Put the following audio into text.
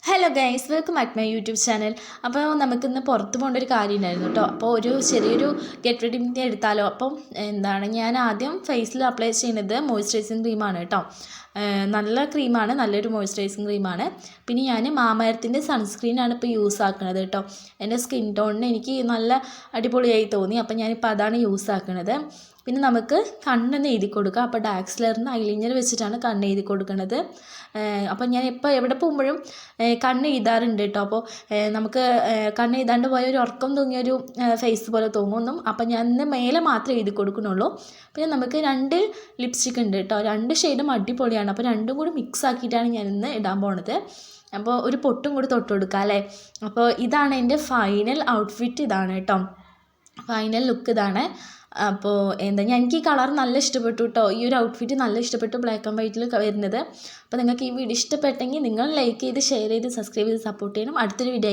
Hello guys, welcome back my YouTube channel. അപ്പോൾ നമുക്കിന്ന് പുറത്ത് പോകേണ്ട ഒരു കാര്യം ഉണ്ടായിരുന്നു കേട്ടോ. അപ്പോൾ ഒരു ചെറിയൊരു ഗെറ്റ് റെഡി മീ എടുത്താലോ. അപ്പം ഞാൻ ആദ്യം ഫേസിൽ അപ്ലൈ ചെയ്യുന്നത് മോയ്സ്ചറൈസിങ് ക്രീമാണ് കേട്ടോ. നല്ല ക്രീമാണ്, നല്ലൊരു മോയ്സ്ചറൈസിങ് ക്രീമാണ്. പിന്നെ ഞാൻ മാമ-എർത്തിൻ്റെ സൺസ്ക്രീനാണ് ഇപ്പോൾ യൂസ് ആക്കുന്നത് കേട്ടോ. എൻ്റെ സ്കിൻ ടോണിന് എനിക്ക് നല്ല അടിപൊളിയായി തോന്നി, അപ്പോൾ ഞാനിപ്പോൾ അതാണ് യൂസ് ആക്കുന്നത്. പിന്നെ നമുക്ക് കണ്ണെന്ന് എഴുതി കൊടുക്കാം. അപ്പോൾ ഡാക്സ്ലറിന് ഐലൈനർ വെച്ചിട്ടാണ് കണ്ണ് എഴുതി കൊടുക്കുന്നത്. അപ്പോൾ ഞാൻ ഇപ്പോൾ എവിടെ പോകുമ്പോഴും കണ്ണ് എഴുതാറുണ്ട് കേട്ടോ. അപ്പോൾ നമുക്ക് കണ്ണ് എഴുതാണ്ട് പോയ ഒരു ഉറക്കം തൂങ്ങിയൊരു ഫേസ് പോലെ തോന്നും. അപ്പോൾ ഞാൻ ഇന്ന് മേലെ മാത്രമേ എഴുതി കൊടുക്കുന്നുള്ളൂ. പിന്നെ നമുക്ക് 2 ലിപ്സ്റ്റിക് ഉണ്ട് കേട്ടോ. 2 ഷെയ്ഡും അടിപൊളിയാണ്. അപ്പോൾ രണ്ടും കൂടി മിക്സ് ആക്കിയിട്ടാണ് ഞാൻ ഇന്ന് ഇടാൻ പോണത്. അപ്പോൾ ഒരു പൊട്ടും കൂടി തൊട്ട് കൊടുക്കാം അല്ലേ. അപ്പോൾ ഇതാണ് എൻ്റെ ഫൈനൽ ഔട്ട്ഫിറ്റ്, ഇതാണ് കേട്ടോ. ഫൈനൽ ലുക്ക് ഇതാണ്. അപ്പോൾ എനിക്ക് ഈ കളർ നല്ല ഇഷ്ടപ്പെട്ടു കേട്ടോ. ഈ ഒരു ഔട്ട്ഫിറ്റ് നല്ല ഇഷ്ടപ്പെട്ടു, ബ്ലാക്ക് ആൻഡ് വൈറ്റിൽ വരുന്നത്. അപ്പോൾ നിങ്ങൾക്ക് ഈ വീഡിയോ ഇഷ്ടപ്പെട്ടെങ്കിൽ നിങ്ങൾ ലൈക്ക് ചെയ്ത് ഷെയർ ചെയ്ത് സബ്സ്ക്രൈബ് ചെയ്ത് സപ്പോർട്ട് ചെയ്യണം. അടുത്തൊരു വീഡിയോ